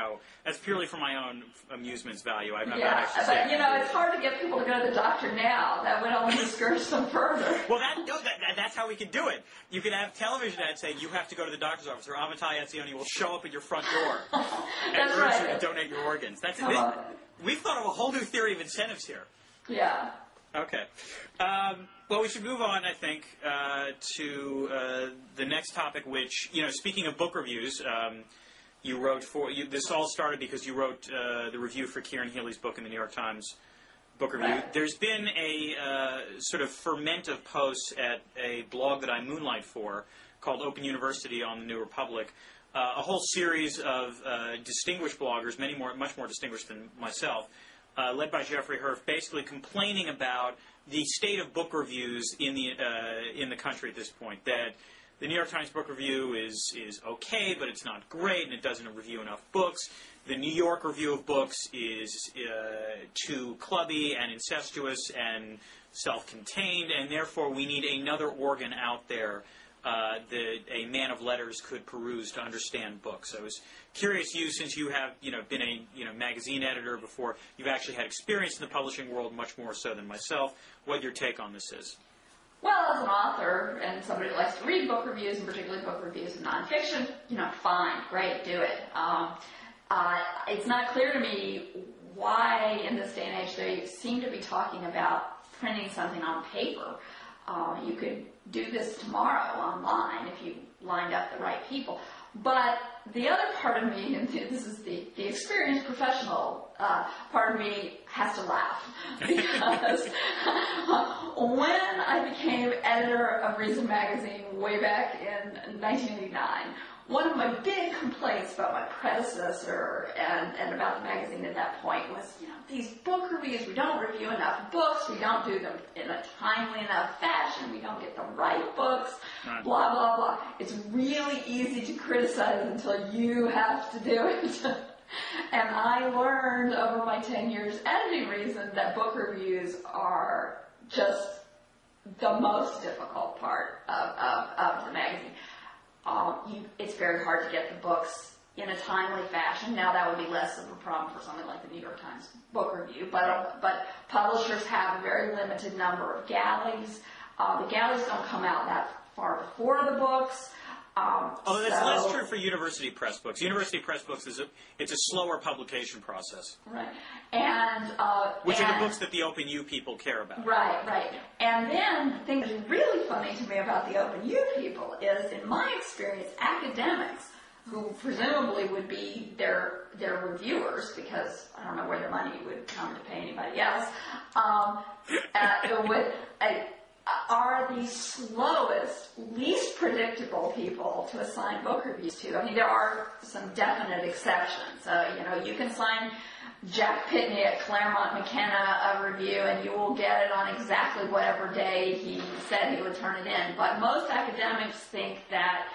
that's purely for my own amusement's value. I'm not actually saying. But, it's hard to get people to go to the doctor now. That would only discourage them further. Well, that that's how we could do it. You could have television ads saying, you have to go to the doctor's office, or Amitai Etzioni will show up at your front door and urge you to donate your organs. We've thought of a whole new theory of incentives here. Yeah. Okay. Well, we should move on, I think, to the next topic, which, speaking of book reviews, you wrote this all started because you wrote the review for Kieran Healy's book in the New York Times book review. Right. There's been a sort of ferment of posts at a blog that I moonlight for called Open University on the New Republic, a whole series of distinguished bloggers, much more distinguished than myself, led by Jeffrey Herf, basically complaining about the state of book reviews in the country at this point. That the New York Times Book Review is okay, but it's not great, and it doesn't review enough books. The New York Review of Books is too clubby and incestuous and self-contained, and therefore we need another organ out there that a man of letters could peruse to understand books. I was curious, since you have been a magazine editor before, you've actually had experience in the publishing world much more so than myself, what your take on this is. Well, as an author and somebody who likes to read book reviews, and particularly book reviews of nonfiction, fine, great, do it. It's not clear to me why, in this day and age, they seem to be talking about printing something on paper. You could do this tomorrow online if you lined up the right people. But the other part of me, and this is the experienced professional part of me, has to laugh. Because when I became editor of Reason Magazine way back in 1989, one of my big complaints about my predecessor and about the magazine at that point was, these book reviews, we don't review enough books, we don't do them in a timely enough fashion, we don't get the right books, blah, blah, blah. It's really easy to criticize until you have to do it. And I learned over my 10 years editing Reason that book reviews are just the most difficult part of the magazine. It's very hard to get the books in a timely fashion. Now that would be less of a problem for something like the New York Times Book Review, but publishers have a very limited number of galleys. The galleys don't come out that far before the books. Although that's less true for university press books. University press books it's a slower publication process. Right. And which are the books that the Open U people care about. Right. And then the thing that's really funny to me about the Open U people is, in my experience, academics, who presumably would be their reviewers, because I don't know where their money would come to pay anybody else, are the slowest, least predictable people to assign book reviews to. I mean, there are some definite exceptions. You can assign Jack Pitney at Claremont McKenna a review, and you will get it on exactly whatever day he said he would turn it in. But most academics think that,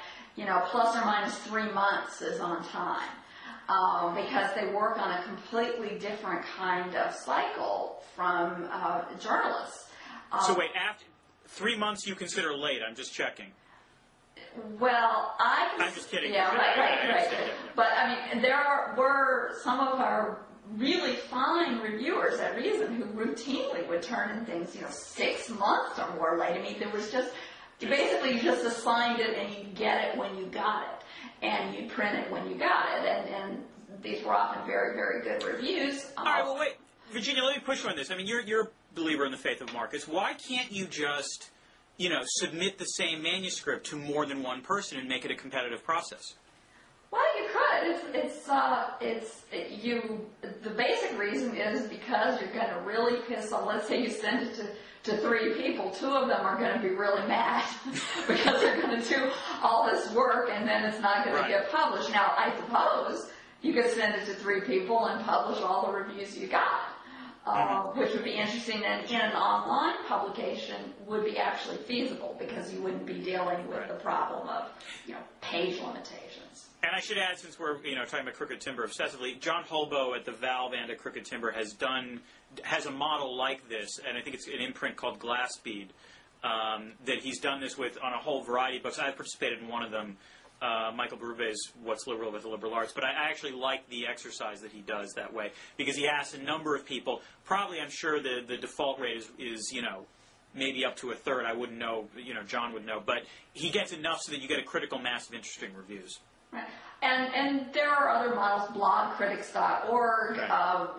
plus or minus 3 months is on time. Because they work on a completely different kind of cycle from journalists. So wait, after 3 months you consider late? I'm just checking. Well, I'm just kidding. Yeah, right. But I mean, were some of our really fine reviewers at Reason who routinely would turn in things, 6 months or more late. I mean, there was just basically you just assigned it and you'd get it when you got it, and you'd print it when you got it, and these were often very, very good reviews. All right, well, wait, Virginia, let me push you on this. I mean, you're a believer in the faith of markets. Why can't you just, submit the same manuscript to more than one person and make it a competitive process? Well, you could. The basic reason is because you're going to really piss off. Let's say you send it to 3 people. 2 of them are going to be really mad because they're going to do all this work and then it's not going to get published. Now, I suppose you could send it to 3 people and publish all the reviews you got. Which would be interesting, and in an online publication would be actually feasible because you wouldn't be dealing with the problem of, page limitations. And I should add, since we're talking about Crooked Timber obsessively, John Holbo at the Valve and at Crooked Timber has a model like this, and I think it's an imprint called Glassbead that he's done this with on a whole variety of books. I've participated in one of them. Michael Berube's What's Liberal with the Liberal Arts, but I actually like the exercise that he does that way because he asks a number of people. Probably, I'm sure the default rate is maybe up to a third. I wouldn't know. John would know, but he gets enough so that you get a critical mass of interesting reviews. Right. And there are other models, blogcritics.org,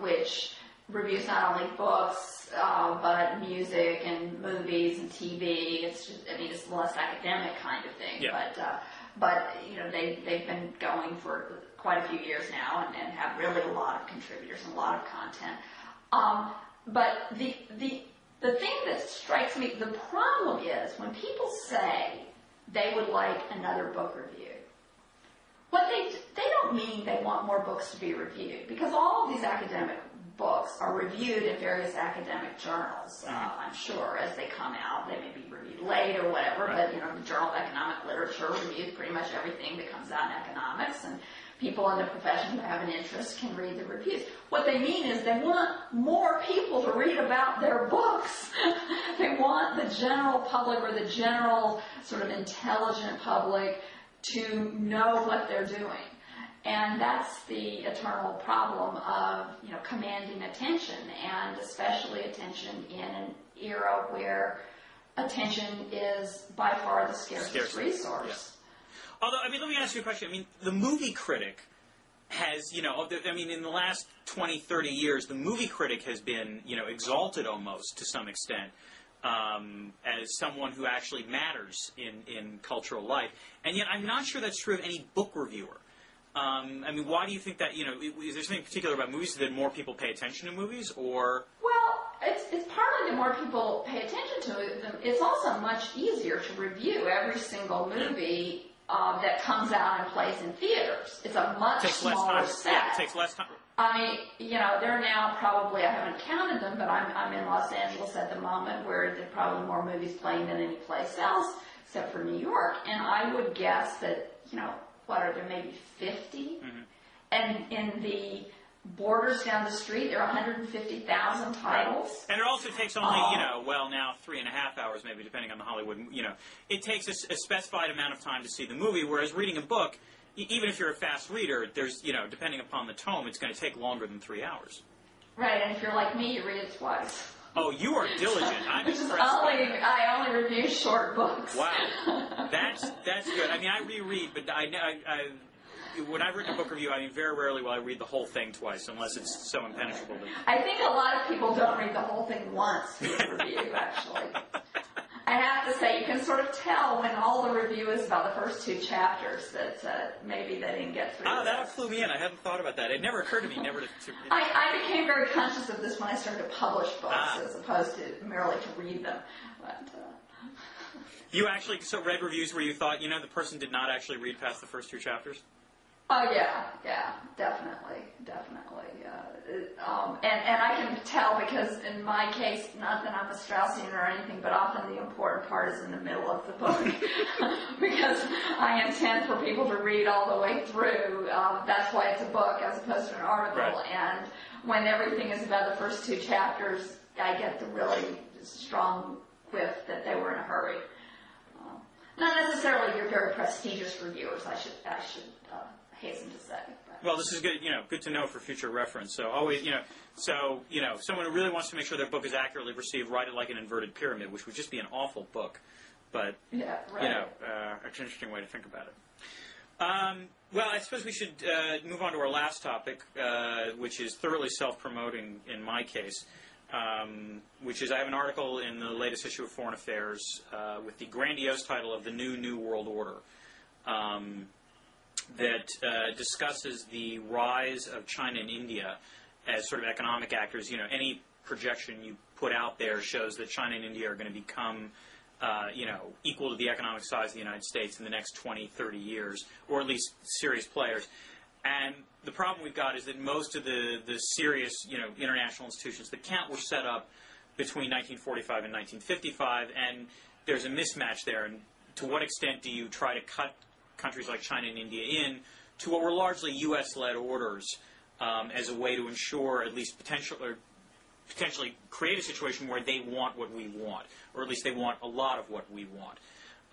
which reviews not only books, but music and movies and TV. It's just, it's less academic kind of thing. Yeah. But they've been going for quite a few years now and have really a lot of contributors and a lot of content. But the thing that strikes me, the problem is when people say they would like another book review, what they don't mean they want more books to be reviewed, because all of these academic books are reviewed in various academic journals, I'm sure, as they come out. They may be reviewed late or whatever, but the Journal of Economic Literature reviews pretty much everything that comes out in economics, and people in the profession who have an interest can read the reviews. What they mean is they want more people to read about their books. They want the general public, or the general sort of intelligent public, to know what they're doing. And that's the eternal problem of, commanding attention, and especially attention in an era where attention is by far the scarcest resource. Yeah. Although, let me ask you a question. The movie critic has, in the last 20, 30 years, the movie critic has been, exalted almost to some extent. As someone who actually matters in cultural life. And yet I'm not sure that's true of any book reviewer. Why do you think that, is there something particular about movies that more people pay attention to movies, or? Well, it's partly the more people pay attention to them. It's also much easier to review every single movie that comes out and plays in theaters. It's a much smaller set. Yeah, it takes less time. There are now probably, I haven't counted them, but I'm in Los Angeles at the moment, where there are probably more movies playing than any place else, except for New York. And I would guess that, what are there, maybe 50? Mm-hmm. And in the borders down the street, there are 150,000 titles. Right. And it also takes only, now 3.5 hours maybe, depending on the Hollywood, it takes a specified amount of time to see the movie, whereas reading a book, even if you're a fast reader, there's, depending upon the tome, it's going to take longer than 3 hours. Right, and if you're like me, you read it twice. Oh, you are diligent. I'm impressed. I only review short books. Wow, that's good. I reread, but when I've written a book review, very rarely will I read the whole thing twice, unless it's so impenetrable. I think a lot of people don't read the whole thing once in a review, actually. I have to say, you can sort of tell when all the review is about the first 2 chapters that maybe they didn't get through. That flew me in. I hadn't thought about that. It never occurred to me never to I became very conscious of this when I started to publish books, as opposed to merely to read them. But, You actually read reviews where you thought, the person did not actually read past the first 2 chapters? Oh, yeah, definitely. And I can tell, because in my case, not that I'm a Straussian or anything, but often the important part is in the middle of the book. Because I intend for people to read all the way through. That's why it's a book as opposed to an article. Right. And when everything is about the first 2 chapters, I get the really strong whiff that they were in a hurry. Not necessarily your very prestigious reviewers, I should hasten to say. But. Well, this is good, good to know for future reference. So always, someone who really wants to make sure their book is accurately received, write it like an inverted pyramid, which would just be an awful book. But, it's an interesting way to think about it. Well, I suppose we should move on to our last topic, which is thoroughly self-promoting in my case, which is I have an article in the latest issue of Foreign Affairs with the grandiose title of The New World Order. That discusses the rise of China and India as sort of economic actors. Any projection you put out there shows that China and India are going to become, equal to the economic size of the United States in the next 20, 30 years, or at least serious players. And the problem we've got is that most of the serious, international institutions that count were set up between 1945 and 1955, and there's a mismatch there. And to what extent do you try to cut countries like China and India in to what were largely U.S.-led orders as a way to ensure at least potentially create a situation where they want what we want, or at least they want a lot of what we want.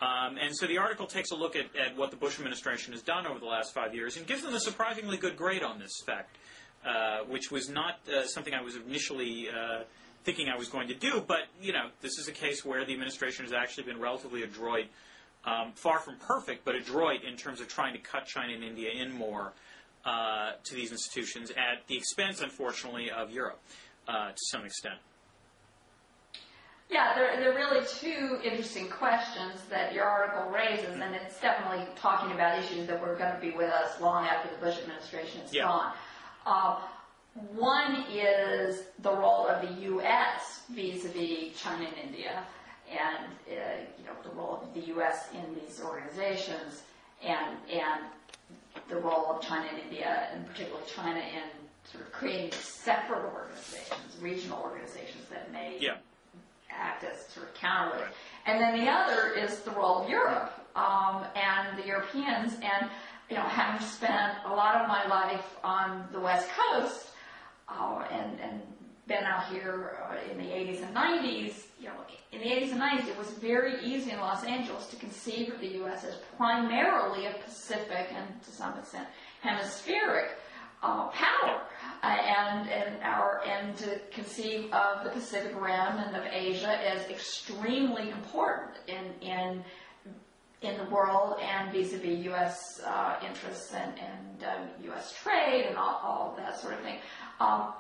And so the article takes a look at what the Bush administration has done over the last 5 years and gives them a surprisingly good grade on this fact, which was not something I was initially thinking I was going to do. But, this is a case where the administration has actually been relatively adroit, far from perfect, but adroit in terms of trying to cut China and India in more to these institutions at the expense, unfortunately, of Europe to some extent. Yeah, there are really two interesting questions that your article raises, and it's definitely talking about issues that were going to be with us long after the Bush administration is gone. One is the role of the U.S. vis-a-vis China and India, and the role of the U.S. in these organizations, and the role of China and India, and particularly China in sort of creating separate organizations, regional organizations that may act as sort of counterweight. Right. And then the other is the role of Europe and the Europeans. And having spent a lot of my life on the West Coast and been out here in the 80s and 90s, in the 80s and 90s, it was very easy in Los Angeles to conceive of the U.S. as primarily a Pacific and to some extent hemispheric power, and to conceive of the Pacific Rim and of Asia as extremely important in the world and vis-a-vis U.S. interests and U.S. trade and all that sort of thing.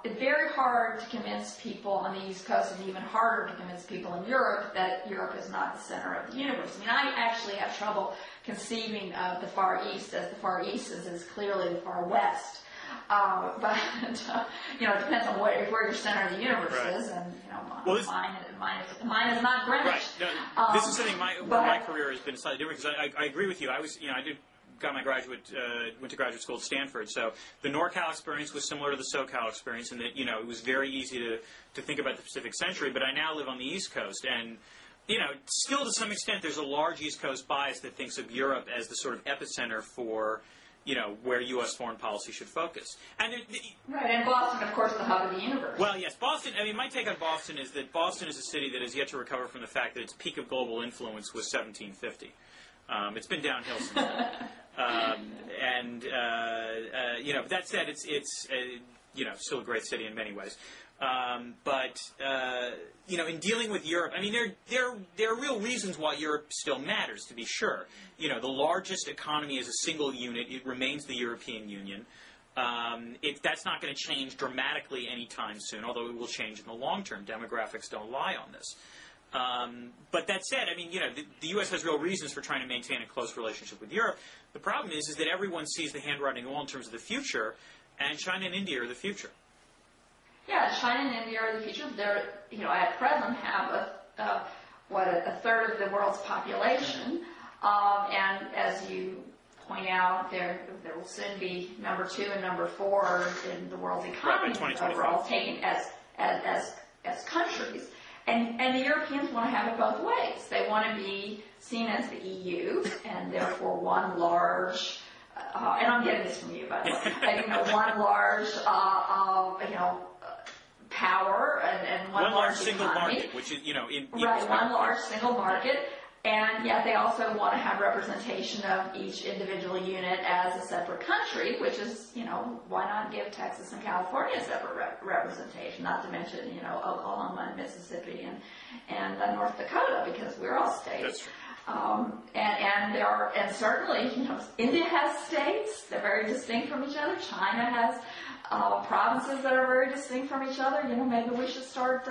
It's very hard to convince people on the East Coast, and even harder to convince people in Europe that Europe is not the center of the universe. I mean, I actually have trouble conceiving of the Far East as the Far East is clearly the Far West. But it depends on where your center of the universe is, and mine is not Greenwich. Right. No, this is something my career has been slightly different because I agree with you. I went to graduate school at Stanford, so the NorCal experience was similar to the SoCal experience in that it was very easy to think about the Pacific Century. But I now live on the East Coast, and still to some extent there's a large East Coast bias that thinks of Europe as the sort of epicenter for where U.S. foreign policy should focus. And and Boston, of course, the hub of the universe. Well, yes, Boston, my take on Boston is that Boston is a city that has yet to recover from the fact that its peak of global influence was 1750. It's been downhill since then. That said, it's still a great city in many ways. But in dealing with Europe, there are real reasons why Europe still matters, to be sure. The largest economy as a single unit, it remains the European Union. That's not going to change dramatically anytime soon, although it will change in the long term. Demographics don't lie on this. But that said, the U.S. has real reasons for trying to maintain a close relationship with Europe. The problem is that everyone sees the handwriting on the wall in terms of the future, and China and India are the future. Yeah, China and India are the future. They're, at present have a third of the world's population, and as you point out, there will soon be number 2 and number 4 in the world's economy overall, taken as countries. And the Europeans want to have it both ways. They want to be seen as the EU, and therefore one large. And I'm getting this from you, by the way. One large, power and one large single economy. Market, which is, one large single market, and yet they also want to have representation of each individual unit as a separate country, which is, why not give Texas and California a separate representation? Not to mention, Oklahoma and Mississippi and North Dakota, because we're all states. That's true. And certainly, India has states. They're very distinct from each other. China has provinces that are very distinct from each other. Maybe we should start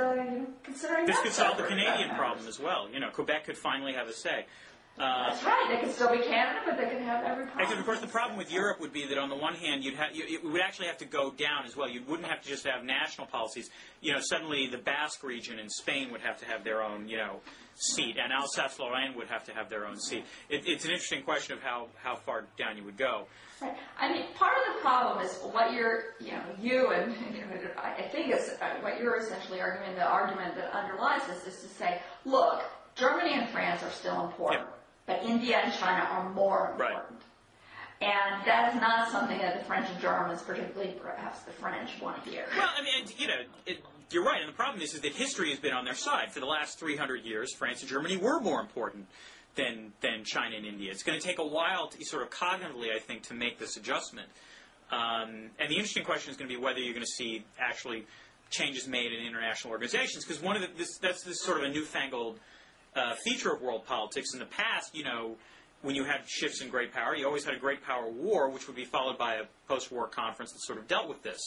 considering this that. could solve the Canadian problem as well. Quebec could finally have a say. That's right. They could still be Canada, but they could have every province. Except, of course, the problem with Europe would be that on the one hand, it would actually have to go down as well. You wouldn't have to just have national policies. Suddenly the Basque region in Spain would have to have their own, seat, and Alsace-Lorraine would have to have their own seat. It's an interesting question of how far down you would go. Right. Part of the problem is what I think is what you're essentially arguing. The argument that underlies this is to say, look, Germany and France are still important, but India and China are more important. Right. And that is not something that the French and Germans, particularly perhaps the French, want to hear. Well, you're right, and the problem is that history has been on their side. For the last 300 years, France and Germany were more important than China and India. It's going to take a while, sort of cognitively, I think, to make this adjustment. And the interesting question is going to be whether you're going to see actually changes made in international organizations, because one of that's this sort of a newfangled feature of world politics. In the past, when you had shifts in great power, you always had a great power war, which would be followed by a post-war conference that sort of dealt with this.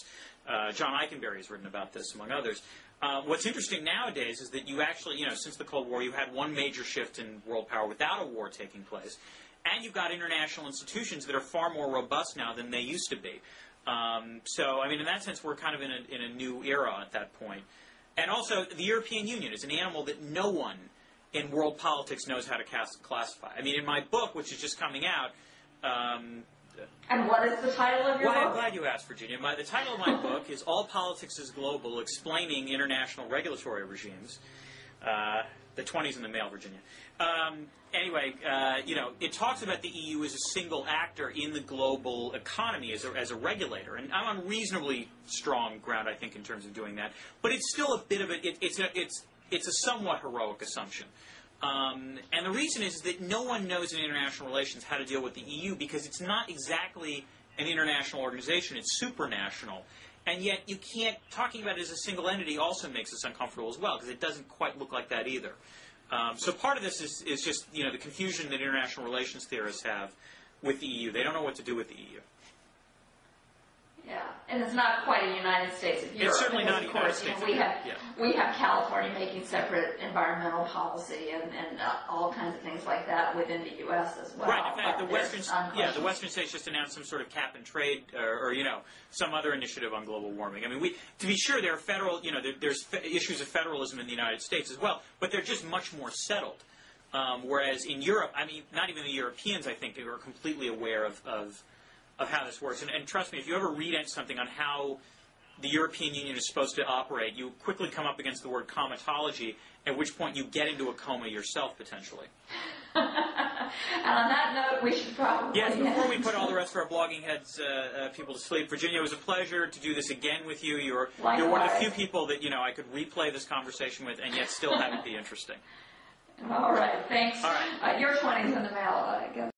John Eikenberry has written about this, among others. What's interesting nowadays is that you actually, since the Cold War, you had one major shift in world power without a war taking place, and you've got international institutions that are far more robust now than they used to be. So, I mean, in that sense, we're kind of in a new era at that point. And also, the European Union is an animal that no one in world politics knows how to classify. I mean, in my book, which is just coming out... and what is the title of your book? I'm glad you asked, Virginia. The title of my book is All Politics is Global, Explaining International Regulatory Regimes. The 20's in the mail, Virginia. Anyway, it talks about the EU as a single actor in the global economy as a regulator. And I'm on reasonably strong ground, I think, in terms of doing that. But it's still a bit of it's a somewhat heroic assumption. And the reason is that no one knows in international relations how to deal with the EU because it's not exactly an international organization. It's supranational. And yet you can't, talking about it as a single entity also makes us uncomfortable as well because it doesn't quite look like that either. So part of this is just, the confusion that international relations theorists have with the EU. They don't know what to do with the EU. Yeah, and it's not quite a United States of Europe. It's certainly not a United States of Europe. We have California making separate environmental policy and all kinds of things like that within the U.S. as well. Right. In fact, the Western states just announced some sort of cap and trade or some other initiative on global warming. I mean, to be sure, there are federal, there's issues of federalism in the United States as well, but they're just much more settled. Whereas in Europe, I mean, not even the Europeans, I think, are completely aware of how this works. And trust me, if you ever read something on how the European Union is supposed to operate, you quickly come up against the word comatology, at which point you get into a coma yourself, potentially. And on that note, we should probably... Yes, before we put all the rest of our blogging heads people to sleep, Virginia, it was a pleasure to do this again with you. You're one of the few people that, I could replay this conversation with and yet still have it be interesting. All right, thanks. All right. Your 20's in the mail, I guess.